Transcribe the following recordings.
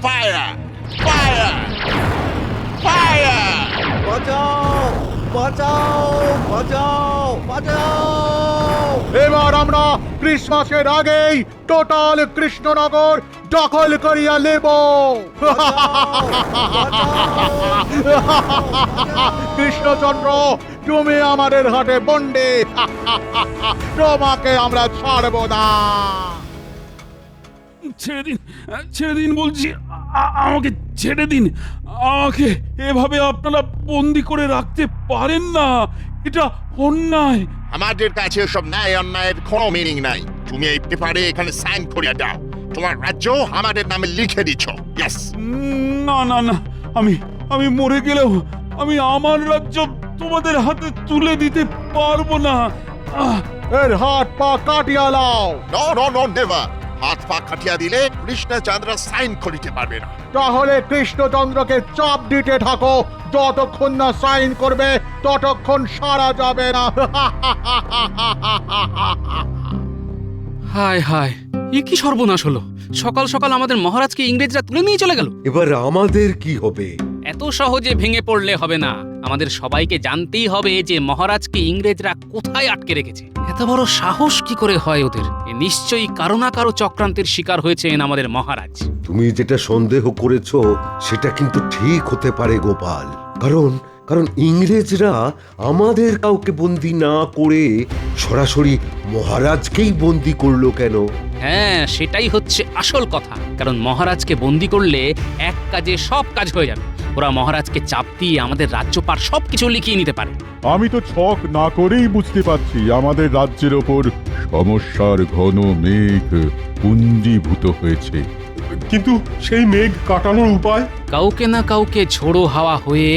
Fire! Fire! Fire! বাঁচাও বাঁচাও বাঁচাও বাঁচাও! এবার আমরা ক্রিসমাসের আগেই টোটাল কৃষ্ণনগর দখল করিয়া নেব। কৃষ্ণচন্দ্র, তুমি আমাদের হাতে বন্দি। তোমাকে আমরা ছাড়ব না। ছেড়ে দিন বলছি, আমাকে ছেড়ে দিন। আমাকে এভাবে আপনারা বন্দি করে রাখতে পারেন না, এটা অন্যায়। আমাদের কাছে সব ন্যায় অন্যায়ের কোনো মিনিং নাই। তুমি এই পেপারে এখানে সাইন করিয়া দাও। তোমার রাজ্য আমাদের নামে লিখে দিচ্ছ। ইয়েস। না না না, আমি মরে গেলেও আমি আমার রাজ্য তোমাদের হাতে তুলে দিতে পারবো না। এর হাত পা কাটিয়া লাও। No no no never. হাত পা কাটিয়া দিলে কৃষ্ণচন্দ্র সাইন করিতে পারবে না। তাহলে কৃষ্ণচন্দ্রকে চাপ দিতে থাকো, যতক্ষণ না সাইন করবে ততক্ষণ সারা যাবে না। হায় হায়, এ কি সর্বনাশ হলো! সকাল সকাল আমাদের মহারাজকে ইংরেজরা তুলে নিয়ে চলে গেল। এবার আমাদের কি হবে? এত সহজে ভেঙে পড়লে হবে না, আমাদের সবাইকে জানতেই হবে যে মহারাজকে ইংরেজরা কোথায় আটকে রেখেছে। এত বড় সাহস কি করে হয় ওদের? এ নিশ্চয়ই কারো না কারো চক্রান্তের শিকার হয়েছেন আমাদের মহারাজ। তুমি যেটা সন্দেহ করেছো সেটা কিন্তু ঠিক হতে পারে গোপাল, কারণ কারণ ইংরেজরা আমাদের কাউকে বন্দি না করে সরাসরি মহারাজকেই বন্দি করলো কেন? হ্যাঁ, সেটাই হচ্ছে আসল কথা। কারণ মহারাজকে বন্দি করলে এক কাজে সব কাজ হয়ে যাবে। ওরা মহারাজকে চাপ দিয়ে আমাদের রাজ্যপাট সবকিছু লিখিয়ে নিতে পারে। আমি তো ছক না করেই বুঝতে পারছি আমাদের রাজ্যের ওপর সমস্যার ঘন মেঘ পুঞ্জীভূত হয়েছে। কিন্তু সেই মেঘ কাটানোর উপায়? কাউকে না কাউকে ঝোড়ো হাওয়া হয়ে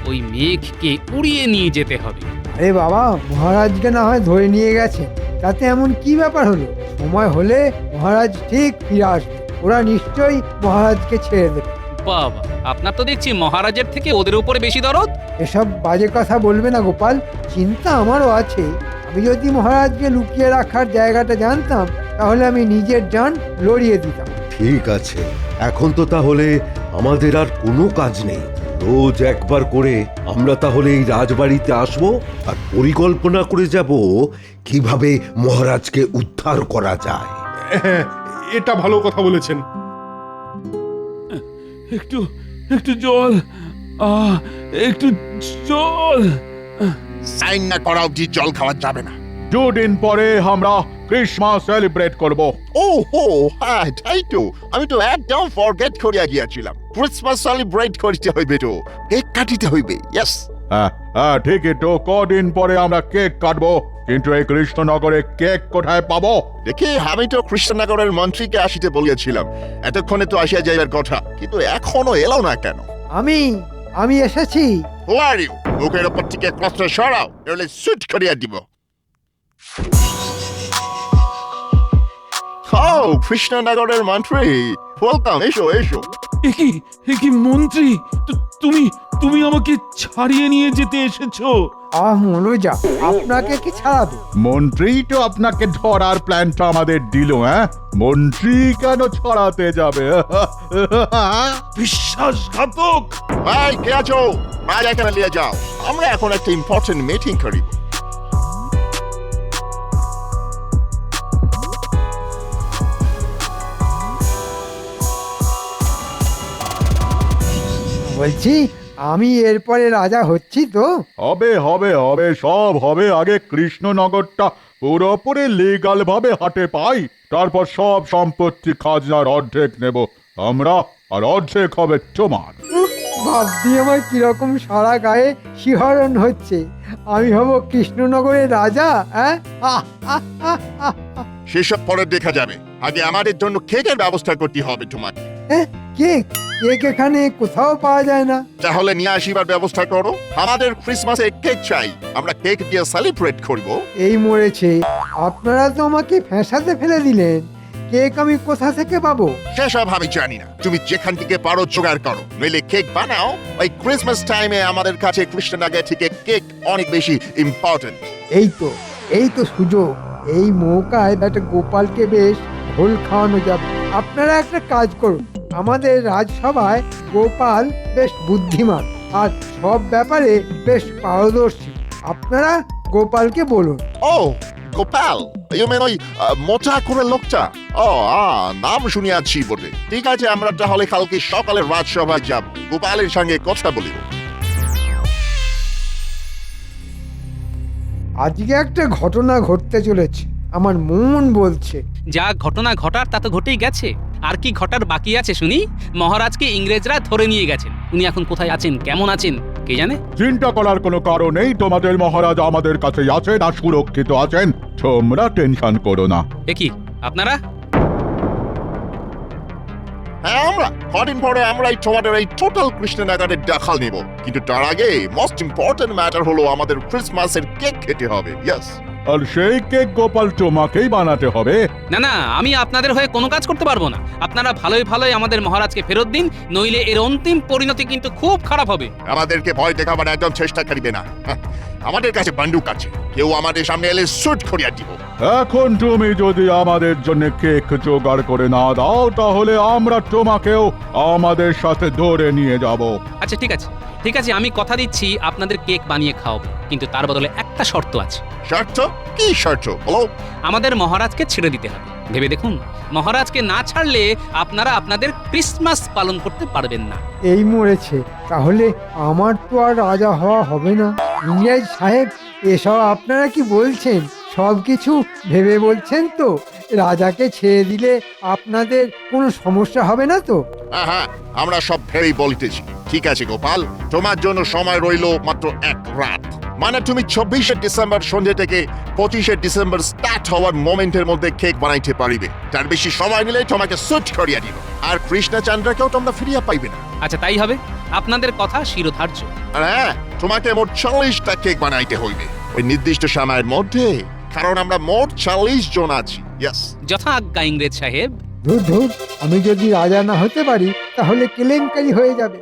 ওই মেঘকে উড়িয়ে নিয়ে যেতে হবে। আরে বাবা, মহারাজকে না হয় ধরে নিয়ে গেছে, তাতে এমন কি ব্যাপার হলো? সময় হলে মহারাজ ঠিক ফিরে আসবে, ওরা নিশ্চয়ই মহারাজকে ছেড়ে দেবে। বাবা, আপনার তো দেখছি মহারাজের থেকে ওদের উপরে বেশি দরদ। এসব বাজে কথা বলবে না গোপাল, চিন্তা আমারও আছে। আমি যদি মহারাজকে লুকিয়ে রাখার জায়গাটা জানতাম তাহলে আমি নিজের জান লড়িয়ে দিতাম। ঠিক আছে, এখন তো তাহলে আমাদের আর কোনো কাজ নেই। রোজ একবার করে আমরা তাহলে এই রাজবাড়িতে আসবো আর পরিকল্পনা করে যাব কিভাবে মহারাজকে উদ্ধার করা যায়। হ্যাঁ, এটা ভালো কথা বলেছেন। একটু একটু জল, একটু জল। সাইন না করা অবধি জল খাওয়া যাবে না। দুদিন পরে আমরা ক্রিসমাস সেলিব্রেট করব। ও হো, হ্যাঁ তাই তো। আমি তো একদম ফরগেট করিয়া গিয়াছিলাম। ক্রিসমাস সেলিব্রেট করিতে হইবে তো, কেক কাটিতে হইবে। ইয়েস। হ্যাঁ হ্যাঁ, ঠিকই তো। কদিন পরে আমরা কেক কাটবো, কিন্তু এই কৃষ্ণনগরে কেক কোথায় পাবো? দেখি, আমি তো কৃষ্ণনগরের মন্ত্রীকে আসিতে বলিয়াছিলাম। এতক্ষণে তো আসিয়া যাইবার কথা, কিন্তু এখনো এলো না কেন? আমি এসেছি। Who are you? বুকের ওপর থেকে ক্লথটা সরাও, নইলে সুট করিয়া দিব। Oh, কৃষ্ণনগরের মন্ত্রী, ওয়েলকাম। এসো এসো। একি মন্ত্রী, তুমি আমাকে ছাড়িয়ে নিয়ে যেতে এসেছো? মনোজা, আপনাকে কি ছাড়াবে? মন্ত্রী তো আপনাকে ধরার প্ল্যানটা আমাদের দিল। হ্যাঁ, মন্ত্রী কেন ছড়াতে যাবে? বিশ্বাসঘাতক! ভাই, কে আছো? রাজা এখানে নিয়ে যাও, আমরা এখন একটা ইম্পর্টেন্ট মিটিং করি। বলছি, আমি এরপরে রাজা হচ্ছি তো? হবে হবে হবে, সব হবে। আগে কৃষ্ণনগরটা পুরোপুরি লিগাল ভাবে হাতে পাই, তারপর সব সম্পত্তি খাজনার অর্ধেক নেব আমরা, আর অর্ধেক হবে তোমার। ভাবছি আমার কিরকম সারা গায়ে শিহরণ হচ্ছে। আমি হব কৃষ্ণনগরের রাজা। হ্যাঁ, সেসব পরে দেখা যাবে। আগে আমাদের জন্য কেকের ব্যবস্থা করতে হবে তোমাকে। কেক? কেক এখানে কোথাও পাওয়া যায় না। তাহলে নিয়ে আসিবার ব্যবস্থা করো। আমাদের ক্রিসমাসে কেক চাই, আমরা কেক দিয়ে সেলিব্রেট করব। এই মরেছে, আপনারা তো আমাকে ফ্যাঁসাতে ফেলে দিলেন। কেক আমি কোথা থেকে পাবো? সেসব আমি জানি না, তুমি যেখান থেকে পারো জোগাড় করো, নইলে কেক বানাও। ওই ক্রিসমাস টাইমে আমাদের কাছে কৃষ্ণনগর থেকে কেক অনেক বেশি ইম্পর্টেন্ট। এই তো সুযোগ। এই মৌকায় একটা গোপালকে বেশ ঢোল খাওয়ানো যাবে। আপনারা একটা কাজ করুন, আমাদের রাজসভায় গোপাল বেশ বুদ্ধিমান আর সব ব্যাপারে বেশ পারদর্শী। আপনারা গোপালকে বলুন। ও গোপাল, ইউ মেন ওই মোটা করে লোকটা? ও নাম শুনিয়াছি বটে। ঠিক আছে, আমরা তাহলে কালকে সকালে রাজসভায় যাব, গোপালের সঙ্গে কথা বলিব। আজকে একটা ঘটনা ঘটতে চলেছে, আমার মন বলছে। যা ঘটনা ঘটার তা তো ঘটেই গেছে, আর কি ঘটার বাকি আছে শুনি? মহারাজকে ইংরেজরা ধরে নিয়ে গেছেন, উনি এখন কোথায় আছেন, কেমন আছেন কে জানে। চিন্তা করার কোনো কারণ নেই, তোমাদের মহারাজ আমাদের কাছেই আছেন আর সুরক্ষিত আছেন, তোমরা টেনশন করো না। এ কি আপনারা? হ্যাঁ, আমরা কদিন পরে আমরাই তোমাদের এই টোটাল কৃষ্ণনগরের দেখাল নিব, কিন্তু তার আগে মোস্ট ইম্পর্টেন্ট ম্যাটার হলো আমাদের ক্রিসমাসের কেক খেতে হবে। ইয়েস। আর সেই কেক গোপাল তোমাকেই বানাতে হবে। না না, আমি আপনাদের হয়ে কোনো কাজ করতে পারবো না। আপনারা ভালোই ভালোই আমাদের মহারাজকে ফেরত দিন, নইলে এর অন্তিম পরিণতি কিন্তু খুব খারাপ হবে। আমাদেরকে ভয় দেখাবার একদম চেষ্টা করিবে না। হ্যাঁ, আমাদের কাছে বন্দুক আছে, কেউ আমাদের সামনে এলে শুট করিয়া দিব। এখন তুমি যদি আমাদের জন্য কেক জোগাড় করে না দাও, তাহলে আমরা তোমাকেও আমাদের সাথে ধরে নিয়ে যাব। আচ্ছা ঠিক আছে ঠিক আছে, আমি কথা দিচ্ছি আপনাদের কেক বানিয়ে খাওয়াবো, কিন্তু তার বদলে একটা শর্ত আছে। শর্ত? কি শর্ত বলো? আমাদের মহারাজকে ছেড়ে দিতে হবে। ভেবে দেখুন, মহারাজকে না ছাড়লে আপনারা আপনাদের ক্রিসমাস পালন করতে পারবেন না। এই মরেছে, তাহলে আমার তো আর রাজা হওয়া হবে না। ইংরেজ সাহেব, এসব আপনারা কি বলছেন? সব কিছু ভেবে বলছেন তো? রাজাকে ছেড়ে দিলে আপনাদের কোনো সমস্যা হবে না তো? হ্যাঁ হ্যাঁ, আমরা সব ভেবেই বলিতেছি। ঠিক আছে গোপাল, তোমার জন্য সময় রইল মাত্র এক রাত। মানে তুমি 24শে ডিসেম্বর সন্ধ্যে থেকে 25শে ডিসেম্বর স্টার্ট হওয়ার মোমেন্টের মধ্যে কেক বানাইতে পারিবে। তার বেশি সময় নিলে তোমাকে সুট করিয়া দিব, আর কৃষ্ণচন্দ্রকেও তোমরা ফিরিয়া পাইবে না। আচ্ছা তাই হবে, আপনাদের কথা শিরোধার্য। আর হ্যাঁ, তোমাকে মোট 40টা কেক বানাইতে হইবে ওই নির্দিষ্ট সময়ের মধ্যে, কারণ আমরা মোট 40 জন আছি। ইয়েস। যথা আজ্ঞা ইংরেজ সাহেব। ধুর ধুর, আমি যদি রাজা না হতে পারি তাহলে কেলেঙ্কারি হয়ে যাবে।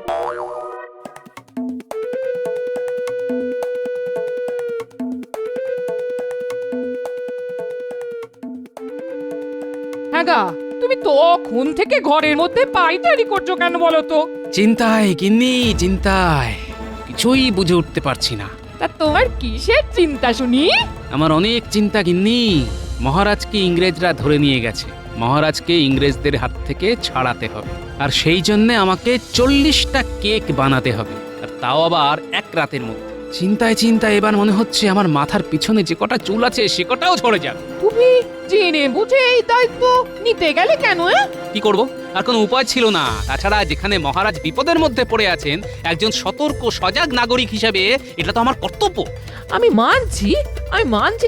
হ্যাঁ গা, তুমি তখন থেকে ঘরের মধ্যে পাইচারি করছো কেন বলো তো? চিন্তায় গিন্নি, চিন্তায় কিছুই বুঝে উঠতে পারছি না। তা তোমার কিসের চিন্তা শুনি? আমার অনেক চিন্তা গিন্নি। মহারাজকে ইংরেজরা ধরে নিয়ে গেছে, মহারাজকে ইংরেজদের হাত থেকে ছাড়াতে হবে, আর সেই জন্য আমাকে 40টা কেক বানাতে হবে, আর তাও আবার এক রাতের মধ্যে। চিন্তায় চিন্তায় এবার মনে হচ্ছে আমার মাথার পিছনে যে কটা চুল আছে সে কটাও ঝরে যাবে। তুমি জেনে বুঝে এই দায়িত্ব নিতে গেলে কেন? কি করব, আর কোনো উপায় ছিল না। তাছাড়া যেখানে মহারাজ বিপদের মধ্যে পড়ে আছেন, একজন সতর্ক সজাগ নাগরিক হিসেবে এটা তো আমার কর্তব্য। আমি মানছি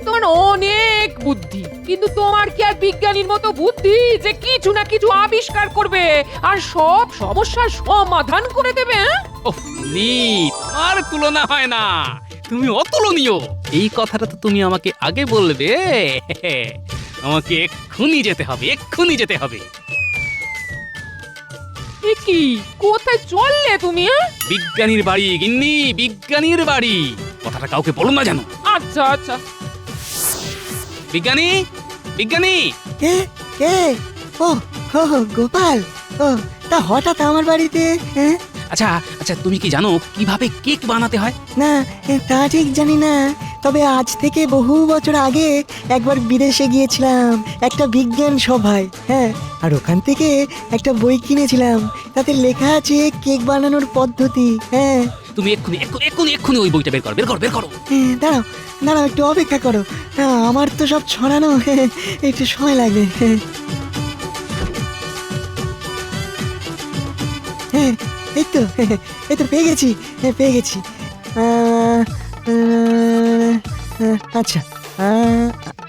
তোমার অনেক বুদ্ধি, কিন্তু তোমার কি আর বিজ্ঞানীর মতো বুদ্ধি যে কিছু না কিছু আবিষ্কার করবে আর সব সমস্যার সমাধান করে দেবে? ওহ নি, তোমার তুলনা হয় না, তুমি অতুলনীয়। এই কথাটা তো তুমি আমাকে আগে বলবে। আমাকে এক্ষুনি যেতে হবে, এক্ষুনি যেতে হবে। এ কি, কোথায় চললে তুমি? বিজ্ঞানীর বাড়ি গিন্নি, বিজ্ঞানীর বাড়ি। কথাটা কাউকে বলো না জানো। আচ্ছা আচ্ছা। বিজ্ঞানী, বিজ্ঞানী। কে কে? ও ও গোপাল, ও তা হঠাৎ আমার বাড়িতে? হ্যাঁ, আচ্ছা আচ্ছা, তুমি কি জানো কিভাবে কেক বানাতে হয়? না তা ঠিক জানি না, তবে আজ থেকে বহু বছর আগে একবার বিদেশে গিয়েছিলাম একটা বিজ্ঞান সভায়। হ্যাঁ, আর ওখান থেকে একটা বই কিনেছিলাম, তাতে লেখা আছে কেক বানানোর পদ্ধতি। হ্যাঁ, তুমি এক্ষুনি এক্ষুনি এক্ষুনি এক্ষুনি ওই বইটা বের করো, বের করো, বের করো। দাঁড়াও দাঁড়াও, একটু অপেক্ষা করো। আমার তো সব ছড়ানো, একটু সময় লাগবে। হ্যাঁ, এই তো পেয়ে গেছি, পেয়ে গেছি। আচ্ছা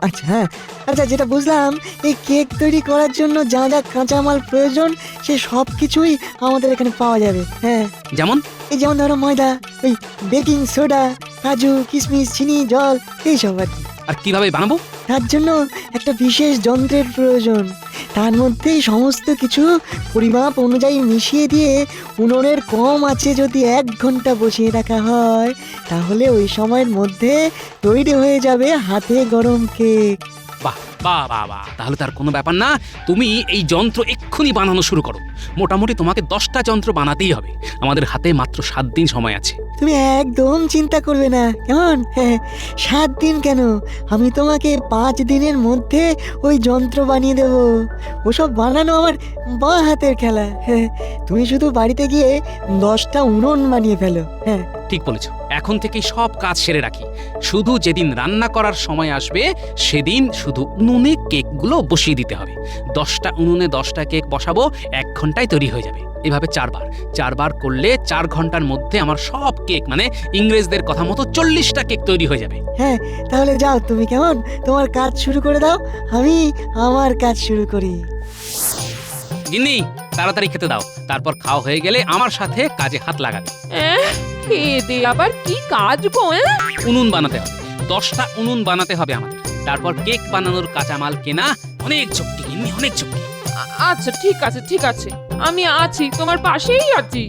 আচ্ছা, হ্যাঁ আচ্ছা, যেটা বুঝলাম, এই কেক তৈরি করার জন্য যা যা কাঁচামাল প্রয়োজন সে সব কিছুই আমাদের এখানে পাওয়া যাবে। হ্যাঁ, যেমন যেমন ধরো ময়দা, ওই বেকিং সোডা, কাজু, কিশমিশ, চিনি, জল, এইসব আর কি। আর কিভাবে বানাবো? তার জন্য একটা বিশেষ যন্ত্রের প্রয়োজন। তার মধ্যেই সমস্ত কিছু পরিমাপ অনুযায়ী মিশিয়ে দিয়ে উনুনের কম আঁচে যদি 1 ঘন্টা বসিয়ে রাখা হয়, তাহলে ওই সময়ের মধ্যে তৈরি হয়ে যাবে হাতে গরম কেক। বাহ, বাহ বাহ বাহ, তাহলে তার কোনো ব্যাপার না। তুমি এই যন্ত্র এক্ষুনি বানানো শুরু করো। মোটামুটি তোমাকে 10টা যন্ত্র বানাতেই হবে। আমাদের হাতে মাত্র 7 দিন সময় আছে। তুমি একদম চিন্তা করবে না, কেমন? 7 দিন কেন, আমি তোমাকে 5 দিনের মধ্যে ওই যন্ত্র বানিয়ে দেব। ওসব বানানো আমার বাঁ হাতের খেলা। তুমি শুধু বাড়িতে গিয়ে 10টা উনুন বানিয়ে ফেলো। ঠিক বলেছ, এখন থেকেই সব কাজ সেরে রাখি। শুধু যেদিন রান্না করার সময় আসবে সেদিন শুধু উনুনে কেকগুলো বসিয়ে দিতে হবে। 10টা উনুনে 10টা কেক বসাবো, 1 ঘন্টায় তৈরি হয়ে যাবে। এভাবে 4 বার করলে 4 ঘন্টার মধ্যে আমার সব কেক, মানে ইংরেজদের কথা মতো 40টা কেক তৈরি হয়ে যাবে। তাহলে যাও তুমি, কেমন? তোমার কাজ শুরু করে দাও, আমি আমার কাজ শুরু করি। গিন্নি, তাড়াতাড়ি খেতে দাও। তারপর খাওয়া হয়ে গেলে আমার সাথে কাজে হাত লাগাবে। খেয়ে দে আবার কি কাজ গো? উনুন বানাতে হবে, 10টা উনুন বানাতে হবে আমাদের। তারপর কেক বানানোর কাঁচামাল কেনা। অনেক চুক্তি গিন্নি, অনেক চুক্তি। আচ্ছা ঠিক আছে ঠিক আছে, আমি আছি, তোমার পাশেই আছি।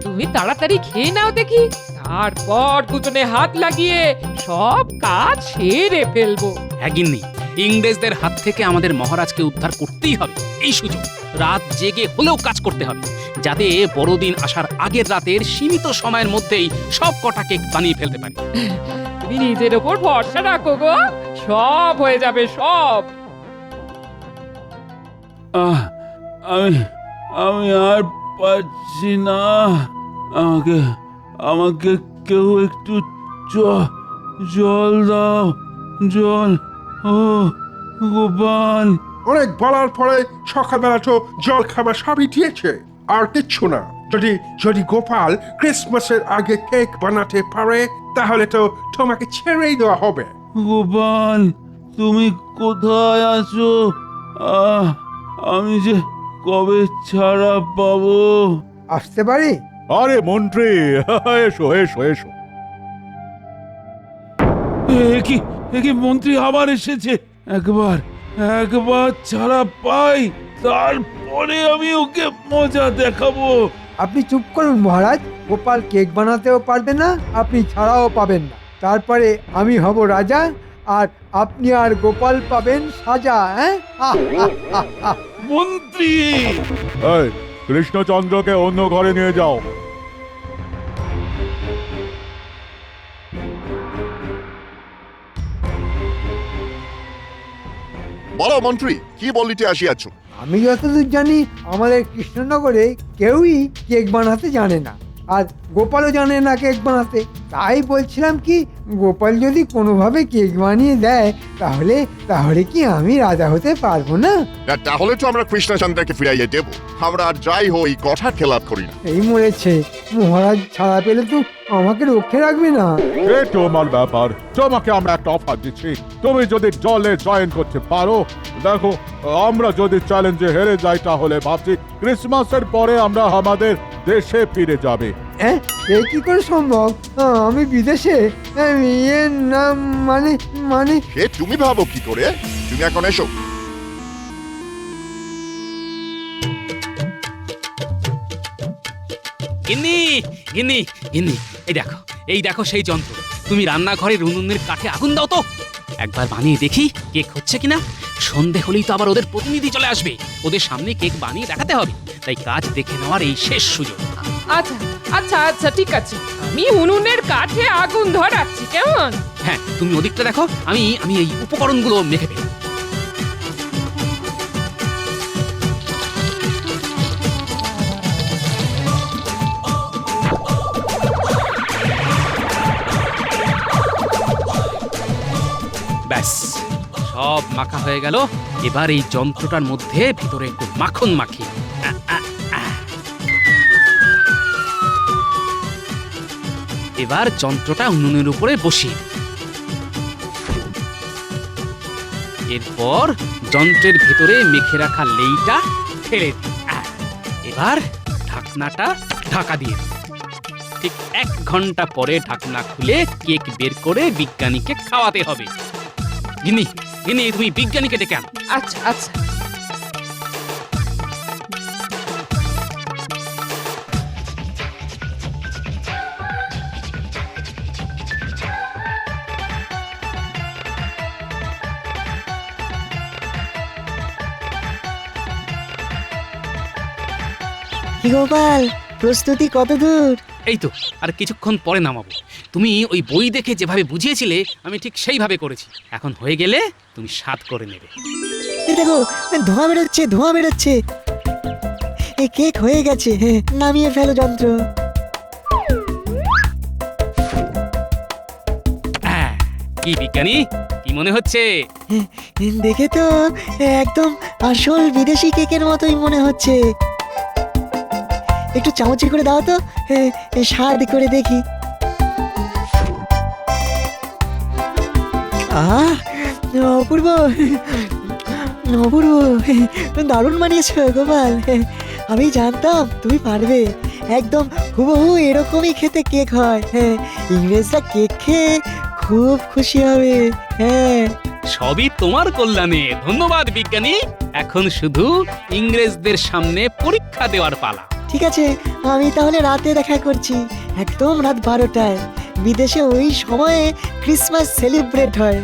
তুমি তাড়াতাড়ি খেয়ে নাও দেখি, তারপর দুজনে হাত লাগিয়ে সব কাজ সেরে ফেলবো। হ্যাঁ গিন্নি, ইংরেজদের হাত থেকে আমাদের মহারাজকে উদ্ধার করতেই হবে। এই সুযোগ রাত জেগে হলেও কাজ করতে হবে, যাতে বড়দিন আসার আগের রাতের সীমিত সময়ের মধ্যেই সব কটা কেক বানিয়ে ফেলতে পারি। তুমি নিজের ওপর ভরসা রাখো গো, সব হয়ে যাবে সব। আমি আর পারছি না। আমাকে কেউ একটু জল দাও, জল। ও গোপাল, অনেক বলার পরে সকালবেলা তো জল খাবার সবই দিয়েছে, আর কিচ্ছু না। যদি গোপাল ক্রিসমাসের আগে কেক বানাতে পারে তাহলে তো তোমাকে ছেড়েই দেওয়া হবে। গোপাল, তুমি কোথায় আছো? আমি যে কবে ছাড়া পাবো? আসতে পারি? আরে মন্ত্রী, এসো এসো এসো। এ কি মন্ত্রী আবার এসেছে? একবার ছাড়া পাই, তারপরে আমি ওকে মজা দেখাবো। আপনি চুপ করুন মহারাজ। গোপাল কেক বানাতেও পারবে না, আপনি ছাড়াও পাবেন না। তারপরে আমি হব রাজা, আর আপনি আর গোপাল পাবেন সাজা। মন্ত্রী, এই, কৃষ্ণচন্দ্রকে অন্য ঘরে নিয়ে যাও। বলো মন্ত্রী, কি বলিতে আসিয়াছ? আমি যতদূর জানি আমাদের কৃষ্ণনগরে কেউই কেক বানাতে জানে না, আর গোপালও জানে না কেক বানাতে। তাই বলছিলাম কি, গোপাল যদি কোনোভাবে কেক বানিয়ে দেয় তাহলে কি আমি রাজা হতে পারবো না? তাহলে তো আমরা কৃষ্ণচন্দ্রকে ফিরাইয়ে দেব। আমরা আর যাই হই কথা খেলাপ করি না। এই মরেছে, মহারাজ ছাড়া পেলে তো আমাকে রক্ষে রাখবে না। এ তোমার ব্যাপার, তোমাকে আমরা একটা অফার দিচ্ছি। তুমি যদি জলে জয়েন করতে পারো, দেখো, আমরা যদি চ্যালেঞ্জে হেরে যাই তাহলে ভাবছি ক্রিসমাসের পরে আমরা আমাদের দেশে ফিরে যাবে। এ কি করে সম্ভব? আমি বিদেশে, না মানে সে তুমি ভাবো কি করে? তুমি এখন এসো। গিন্নি গিন্নি গিন্নি, এই দেখো সেই যন্ত্র। তুমি রান্নাঘরের উনুনের কাঠে আগুন দাও তো, একবার বানিয়ে দেখি কেক হচ্ছে কিনা। সন্ধে হলেই তো আবার ওদের প্রতিনিধি চলে আসবে, ওদের সামনে কেক বানিয়ে দেখাতে হবে। তাই কাজ দেখে নেওয়ার এই শেষ সুযোগ। আচ্ছা আচ্ছা আচ্ছা ঠিক আছে, আমি উনুনের কাঠে আগুন ধরাচ্ছি, কেমন? হ্যাঁ, তুমি ওদিকটা দেখো, আমি এই উপকরণগুলো মেখে ফেলি। ব্যাস, সব মাখা হয়ে গেল। এবার এই যন্ত্রটার মধ্যে ভিতরে একটু মাখন মাখি। এবার যন্ত্রটা উনুনের উপরে বসিয়ে দিই। এরপর যন্ত্রের ভেতরে মেখে রাখা লেইটা ফেলে দিই। এবার ঢাকনাটা ঢাকা দিয়ে দিই। ঠিক 1 ঘন্টা পরে ঢাকনা খুলে কেক বের করে বিজ্ঞানীকে খাওয়াতে হবে। গিন্নি গিন্নি, তুমি বিজ্ঞানীকে ডেকে আনো। আচ্ছা আচ্ছা। কি গোপাল, প্রস্তুতি কত দূর? এই তো আর কিছুক্ষণ পরে নামাবো। তুমি ওই বই দেখে যেভাবে বুঝিয়েছিলে আমি ঠিক সেইভাবে করেছি। এখন হয়ে গেলে তুমি স্বাদ করে নেবে। এই দেখো, ধোঁয়া বেরোচ্ছে, ধোঁয়া বেরোচ্ছে। এই কেক হয়ে গেছে, নামিয়ে ফেলো যন্ত্র। কি বিজ্ঞানী, কি মনে হচ্ছে? দেখে তো একদম আসল বিদেশি কেকের মতোই মনে হচ্ছে। একটু চামচে করে দাও তো, স্বাদ করে দেখি। আহ, অপূর্ব, অপূর্ব, দারুণ বানিয়েছো গোপাল। আমি জানতাম তুমি পারবে। একদম হুবহু এরকমই খেতে কেক হয়। ইংরেজরা কেক খেয়ে খুব খুশি হবে। হ্যাঁ, সবই তোমার কল্যাণে। ধন্যবাদ বিজ্ঞানী। এখন শুধু ইংরেজদের সামনে পরীক্ষা দেওয়ার পালা। ঠিক আছে, আমি তাহলে রাতে দেখা করছি, একদম রাত 12টায়। বিদেশে ওই সময়ে ক্রিসমাস সেলিব্রেট হয়,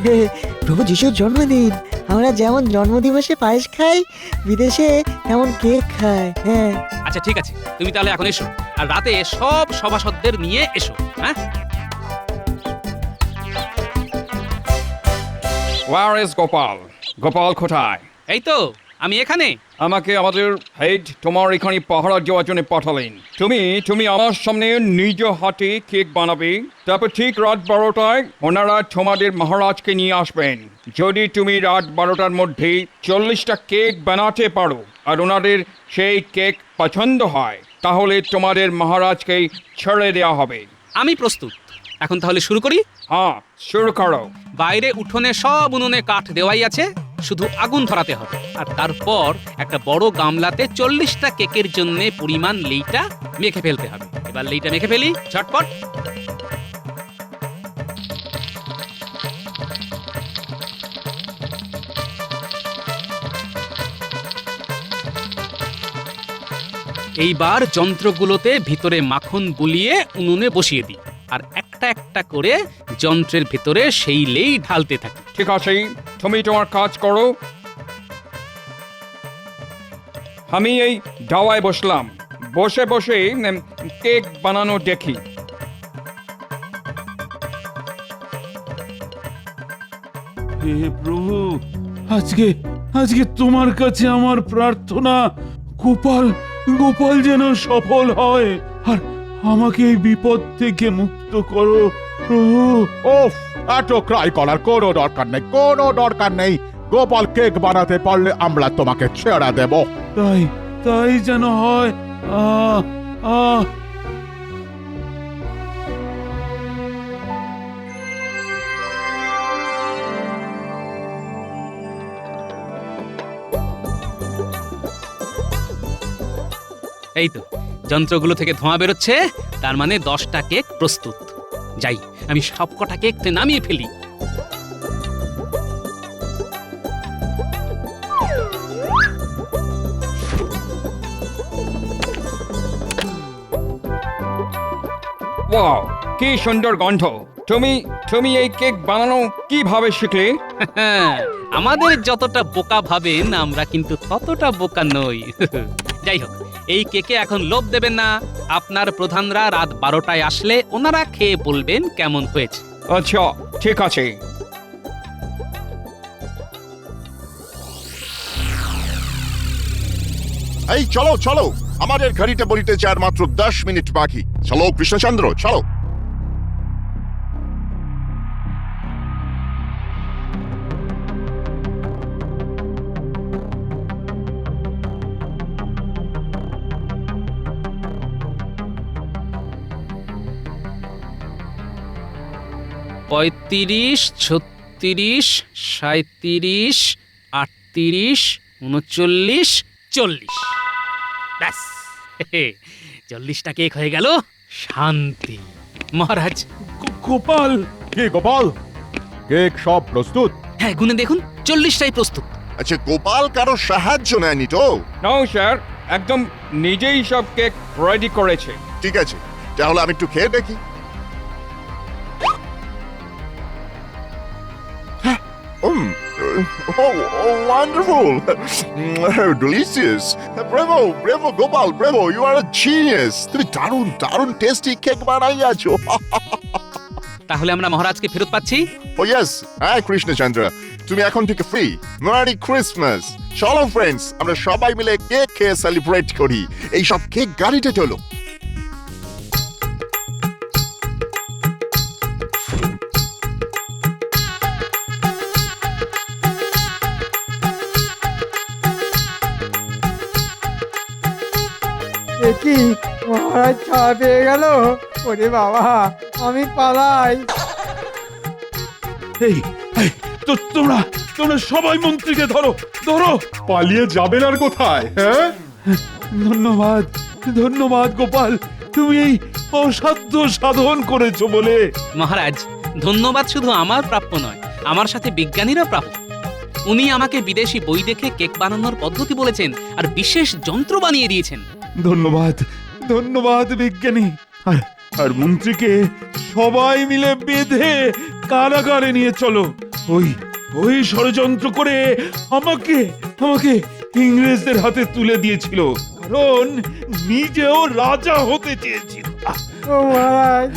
প্রভু যিশুর জন্মদিন। আমরা যেমন জন্মদিবসে পায়েস খাই, বিদেশে তেমন কেক খায়। হ্যাঁ, আচ্ছা ঠিক আছে, তুমি তাহলে এখন এসো, আর রাতে সব সভাসদদের নিয়ে এসো। হ্যাঁ, Where is গোপাল? গোপাল কোথায়? এই তো আমি এখানে। আমাকে আমাদের হেড তোমার এখানে পাহারা দেওয়ার জন্য পাঠালেন। তুমি আমার সামনে নিজ হাতে কেক বানাবে, তারপর ঠিক রাত 12টায় ওনারা তোমাদের মহারাজকে নিয়ে আসবেন। যদি তুমি রাত 12টার মধ্যে 40টা কেক বানাতে পারো আর ওনাদের সেই কেক পছন্দ হয়, তাহলে তোমাদের মহারাজকে ছেড়ে দেওয়া হবে। আমি প্রস্তুত। এখন তাহলে শুরু করি। হ্যাঁ, শুরু করো। বাইরে উঠোনে সব উনুনে কাঠ দেওয়াই আছে, শুধু আগুন ধরাতে হবে। আর তারপর একটা বড় গামলাতে 40টা কেকের জন্য পরিমাণ লেইটা মেখে ফেলতে হবে। এবার লেইটা মেখে ফেলি ঝটপট। এইবার যন্ত্রগুলোতে ভিতরে মাখন বুলিয়ে উনুনে বসিয়ে দিই, আর একটা একটা করে যন্ত্রের ভিতরে সেই লেই ঢালতে থাকি। ঠিক আছে, তুমি তোমার কাজ করো। আমি এই দাওয়ায় বসলাম, বসে বসে কেক বানানো দেখি। হে প্রভু, আজকে আজকে তোমার কাছে আমার প্রার্থনা, গোপাল গোপাল যেন সফল হয়, আর আমাকে এই বিপদ থেকে মুক্ত করো প্রভু। ওফ, এত ক্রাই করার কোনো দরকার নেই, কোনো দরকার নেই। গোপাল কেক বানাতে পারলে আমরা তোমাকে ছেড়ে দেব। তাই তাই যেন হয়। আহ আহ এই তো যন্ত্রগুলো থেকে ধোঁয়া বেরোচ্ছে, তার মানে 10টা কেক প্রস্তুত। যাই, আমি সবকটা কেক নামিয়ে ফেলি। ওয়াও, কি সুন্দর গন্ধ। তুমি এই কেক বানানো কিভাবে শিখলে? আমাদের যতটা বোকা ভাবেন আমরা কিন্তু ততটা বোকা নই। যাই হোক, এই কেকে এখন লোভ দেবেন না। আপনার প্রধানরা রাত 12টায় আসলে ওনারা খেয়ে বলবেন কেমন হয়েছে। আচ্ছা ঠিক আছে। এই চলো চলো, আমাদের ঘড়িতে বলিতেছে আর মাত্র 10 মিনিট বাকি। চলো কৃষ্ণচন্দ্র, চলো। পঁয়ত্রিশ, 36, 37, 38, 39, 40। ব্যাস, 40টা কেক হয়ে গেল। শান্তি। মহারাজ। গোপাল, কি গোপাল, কেক সব প্রস্তুত? হ্যাঁ, গুনে দেখুন, 40টাই প্রস্তুত। আচ্ছা, গোপাল কারো সাহায্য নেয়নি তো? নাও স্যার, একদম নিজেই সব কেক রেডি করেছে। ঠিক আছে, তাহলে আমি একটু খেয়ে দেখি। ও wonderful. Delicious. Bravo, bravo, Gopal, bravo. You are a genius. তুমি দারুণ দারুণ টেস্টি কেক বানাইয়াছো। তাহলে আমরা মহারাজকে ফেরত পাচ্ছি? ও ইয়েস, হ্যাঁ কৃষ্ণচন্দ্র, তুমি এখন থেকে ফ্রি। Merry Christmas. চলো ফ্রেন্ডস, আমরা সবাই মিলে কেক খেয়ে সেলিব্রেট করি। এই সব কেক গাড়িতে চলো। এ কি মহারাজ ছাড়া পেয়ে গেল? ওরে বাবা, আমি পালাই। এই এই, তো তোমরা তোমরা সবাই মন্ত্রীকে ধরো ধরো। পালিয়ে যাবেন আর কোথায়? হ্যাঁ, ধন্যবাদ ধন্যবাদ গোপাল, তুমি এই অসাধ্য সাধন করেছো বলে। মহারাজ, ধন্যবাদ শুধু আমার প্রাপ্য নয়, আমার সাথে বিজ্ঞানীরা প্রাপ্য। উনি আমাকে বিদেশি বই দেখে কেক বানানোর পদ্ধতি বলেছেন আর বিশেষ যন্ত্র বানিয়ে দিয়েছেন। ধন্যবাদ ধন্যবাদ বিজ্ঞানী। আর আর মন্ত্রীকে সবাই মিলে বেঁধে কারাগারে নিয়ে চলো। ওই ওই ষড়যন্ত্র করে আমাকে আমাকে ইংরেজদের হাতে তুলে দিয়েছিল, কারণ নিজেও রাজা হতে চেয়েছিল। ও মহারাজ,